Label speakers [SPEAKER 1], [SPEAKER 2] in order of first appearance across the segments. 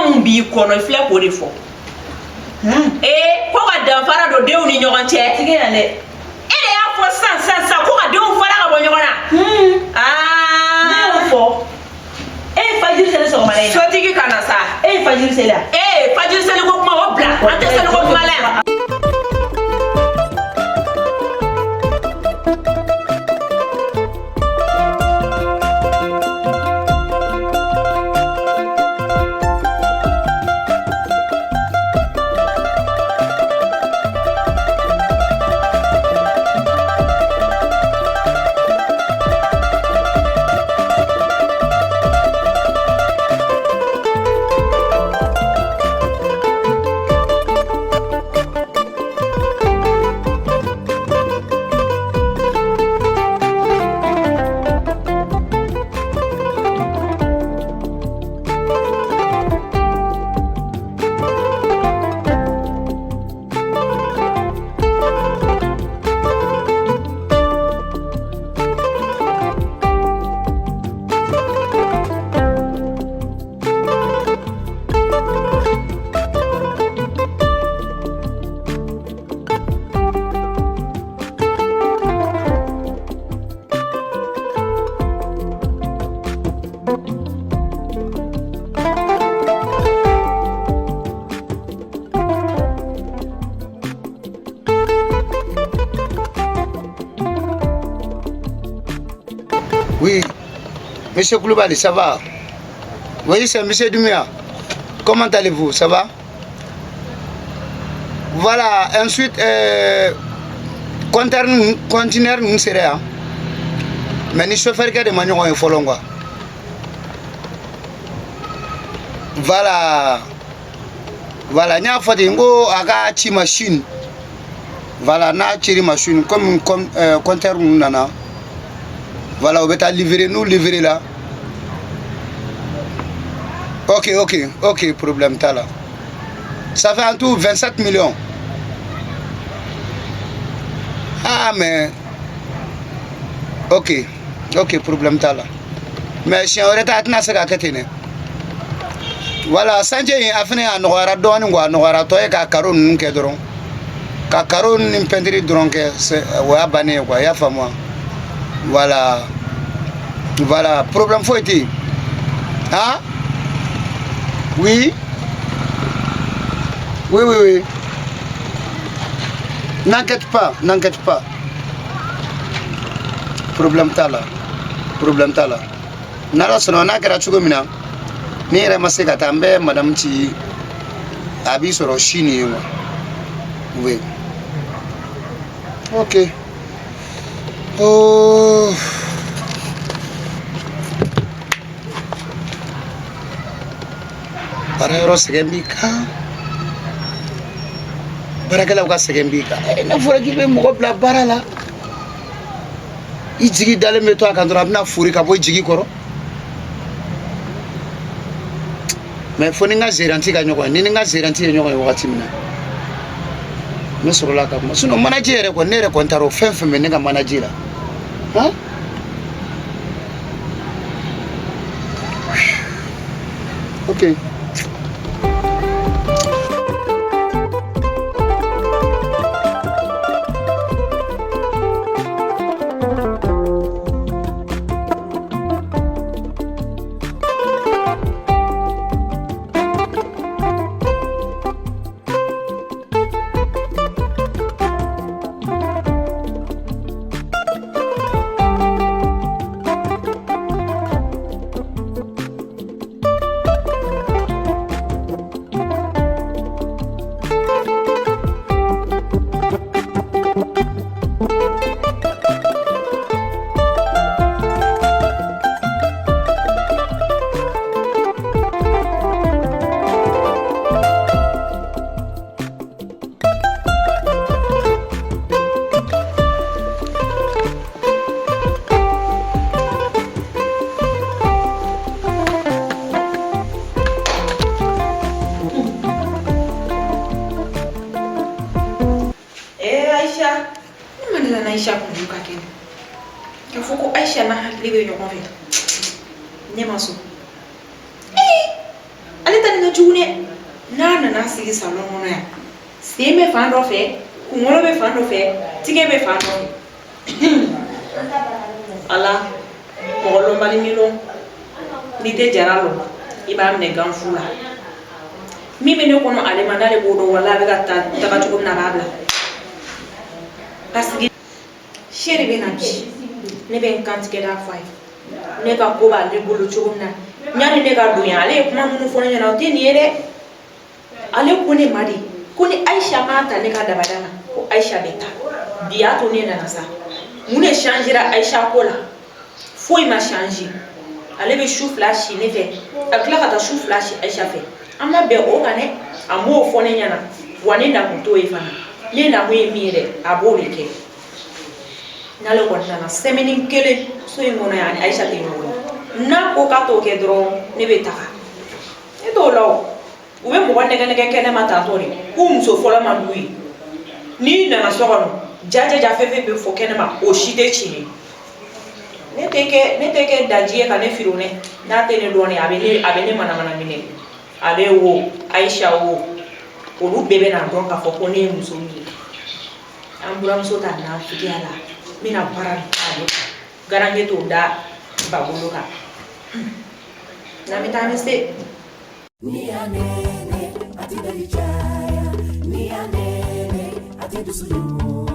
[SPEAKER 1] mun b'i kɔnɔ filɛ k'o de fɔ ko ka danfara don denw ni ɲɔgɔn cɛ tigi na dɛ e de y'a fɔ sisan ko ka denw fara ka bɔ ɲɔgɔn na ne y'o fɔ e ye fajiri seli sɔgɔmada in na sotigi ka na sa e ye fajiri seli wa fajiri seli ko kuma o bila an tɛ seli ko kuma la yan
[SPEAKER 2] Oui, monsieur Koulibaly, ça va? Oui, c'est monsieur Dumia. Comment allez-vous? Ça va? Voilà, ensuite, conteneur nous serait. Mais ni chauffeur qui a des manières en folonga. Voilà. Voilà, n'y a pas de ngo aga chi machine. Voilà, na chi machine comme conteneur nous nana. Voilà, on va livrer, nous livrer là. Ok, problème t'as là. Ça fait en tout 27 millions. Ah, mais. Ok, problème t'as là. Mais si on retarde, n'a pas de voilà, Sanjay a fait un noir don ou un noir toy à caron qui dron. Caron une peinture dronque, c'est ouais, bané quoi, y'a fait moi. Voilà, problème faut être. Hein? Oui. N'inquiète pas. Problème t'as là. Nara sono na kera chugo mina. Ni yɛrɛ ma se ka taa n bɛ madame ci a b'i sɔrɔ Chine ye quoi. Oui. Ok. Oh. Bara yɔrɔ sɛgɛn b'i kan. Baarakɛlaw ka sɛgɛn b'i kan. N'a fɔra k'i bɛ mɔgɔ bila baara la. I jigi dalen bɛ to a kan dɔrɔn a bɛna fori ka bɔ i jigi kɔrɔ. Mais fo ni n ka gérante ka ɲɔgɔn ye ni n ka gérante ye ɲɔgɔn ye wagati min na ne sɔrɔla ka kuma sinon manager yɛrɛ kɔni ne yɛrɛ kɔni taara o fɛn fɛn bɛ ne ka manager la han ok.
[SPEAKER 1] Aisha kujuka kene. Kafuko Aisha na hakili yo konve. Nyema so. Aleta ni june na na sigi salon no ya se me fan do fe kumolo be fan do fe tige be fan do ala molo mali milo ni te jaralo iba ne ganfula mimi ne kono ale mandale bodo wala be gata tabatu na babla parce que chéri be nabi ne be kantike da fay ne ka ko ba le bolo chuguna nyani ne ga dunya ale kuma munu fona nyana o teni ere ale kone madi kone Aisha mata ne ka dabadana ko Aisha beta biya to ne na sa mune changera Aisha kola foi ma changer ale be chou flash ne fe akla kata chou flash Aisha fe amma be o gane amo fona nyana wane na kuto ifana ne na mwe mire abori ke nalo ko na semeni kele so ingona yani Aisha te ngona na ko ka to ke dro ne be taka e do lo ube mo wande gane kene mata tori so fola mandui ni na sokono jaja ja fefe be fo kene ma o shite chini ne teke dajiye ka ne firone na tene doni abene mana mine abe wo Aisha wo olu bebe na don ka fo ko ne muso mi ambura muso ta na fiti ala mina para alo garange to da babuluka na mitani se ni anene atida lijaya ni anene atida sulumu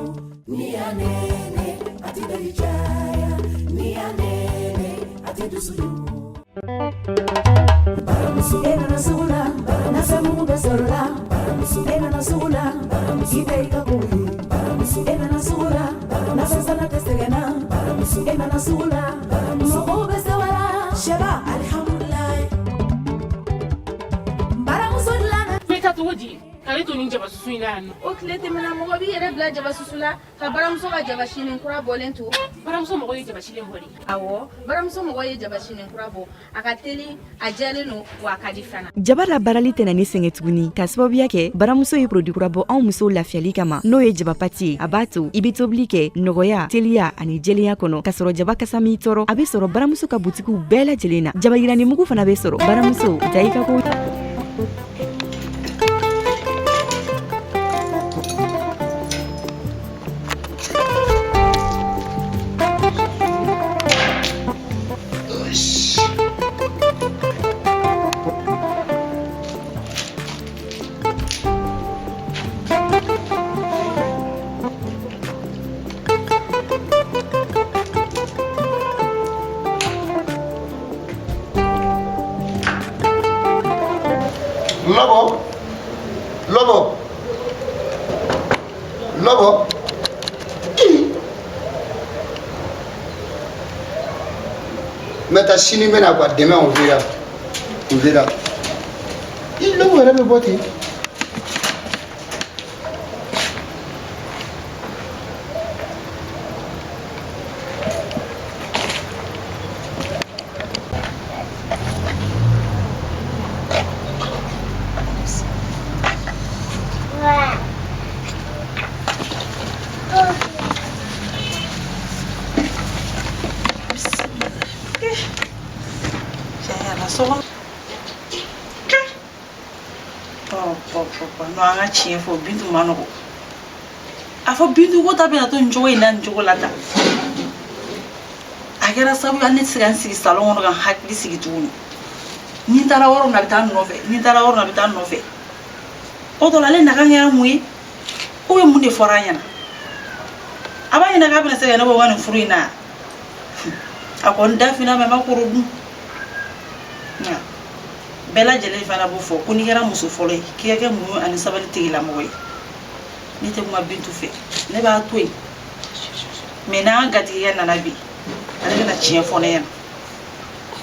[SPEAKER 1] ni anene atida lijaya ni anene atida sulumu baramusu ena nasula nasamu besola baramusu ena nasula ibeika kuyi baramusu ena nasula nasasana tesegena baramusu ena nasula baramusu besawala shaba alhamdulillah baramusu lana
[SPEAKER 3] meta toji kale to ninja basusu ina no
[SPEAKER 4] o klete mena mo bi yere bla jaba susula ka baramuso ka jaba shinin kura bolentu
[SPEAKER 3] baramuso mo ye jaba shile mbori
[SPEAKER 4] awo baramuso mo ye jaba shinin kura bo akateli ajale no wa kadifana
[SPEAKER 5] jaba la barali tena ni senge tuguni ka sababu yake baramuso ye produit kura bo an muso lafiyali kama no ye jaba pati abatu ibitoblike nogoya telia ani jeliya kono ka soro jaba kasami toro abe soro baramuso ka butiku bela jelena jaba yirani mugu fana be soro baramuso daika ko
[SPEAKER 2] Lobo. Meta sini mena kwa demain on verra. Il le voit le boîtier.
[SPEAKER 1] no anga chie fo bintu manoko afo bintu ko tabe na to njogo ina njogo lata agera sabu ane sigan sigi salon ono kan hakli sigi tuni ni tara woro na bitan nove o do lale na kan ya mui o be munde foranya na aba ina ga bina sega na bo wani fruina akon dafina me makuru du na bela jele fana bo fo kuni kera muso folo ki ke mu ani sabali tigila moy ni te ma bintu fe ne ba toy mena gati ya na bi ani na chie fo ne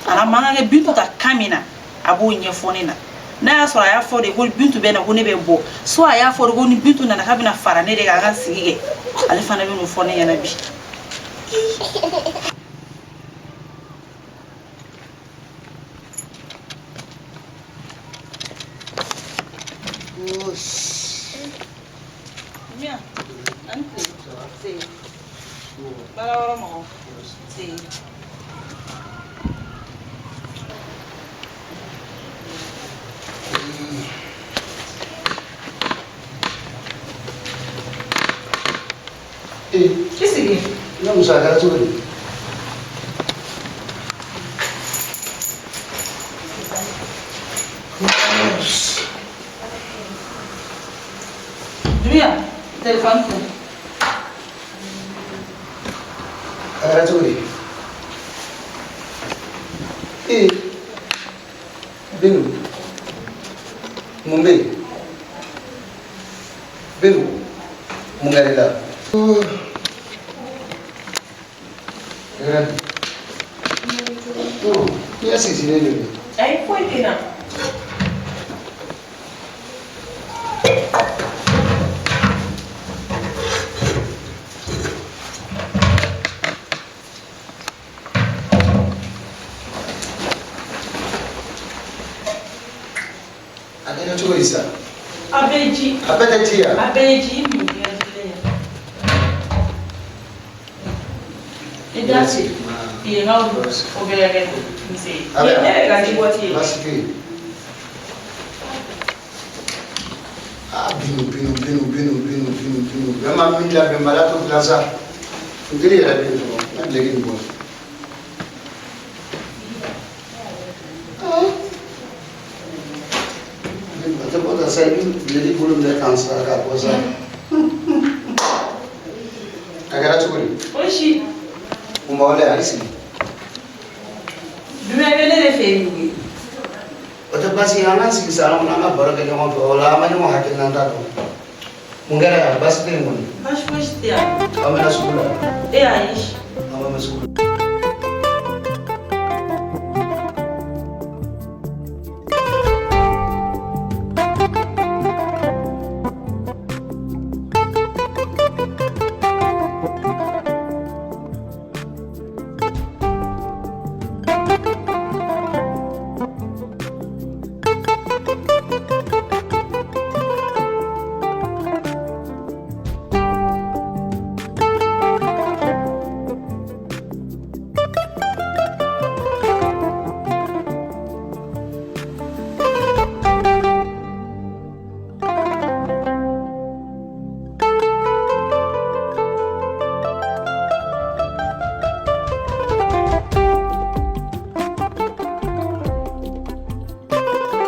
[SPEAKER 1] ana mana ke bintu ta kamina abo nye fo ne na ya so ya fo de ko bintu be na ko ne be bo so ya fo de ko ni bintu na ka bina fara ne de ga sigige ali fana be no fo ne na bi Mia, antes, sí. Para ahora no. Sí. Qu'est-ce que
[SPEAKER 2] Non, mais ça a tout.
[SPEAKER 1] Julia, téléphone.
[SPEAKER 2] Arrête tout. Eh, Beno, Mumbai, Beno, Mungarela. Oh, yes, it's in any way.
[SPEAKER 1] Aí foi, Tina.
[SPEAKER 2] Agora tu isso.
[SPEAKER 1] Abeji.
[SPEAKER 2] Abetia.
[SPEAKER 1] Abeji. E dá-se. E não o vermelho. Não sei. É grande bote.
[SPEAKER 2] Mas que? Ah, bino. Vamos me dar bem barato plaza. O que era bino? Não é legal bom. Até pode sair ele por um cansar a coisa. Agora tu vem.
[SPEAKER 1] Oxi.
[SPEAKER 2] Uma olha assim.
[SPEAKER 1] Vermelho é feio.
[SPEAKER 2] Até passa yana sih salam nama baru ke nyamuk olah mana mau hakin nanta tu. Mungkin ya bas tu yang mana.
[SPEAKER 1] Acho que é.
[SPEAKER 2] Kami nak sekolah.
[SPEAKER 1] É aí.
[SPEAKER 2] Kami nak sekolah.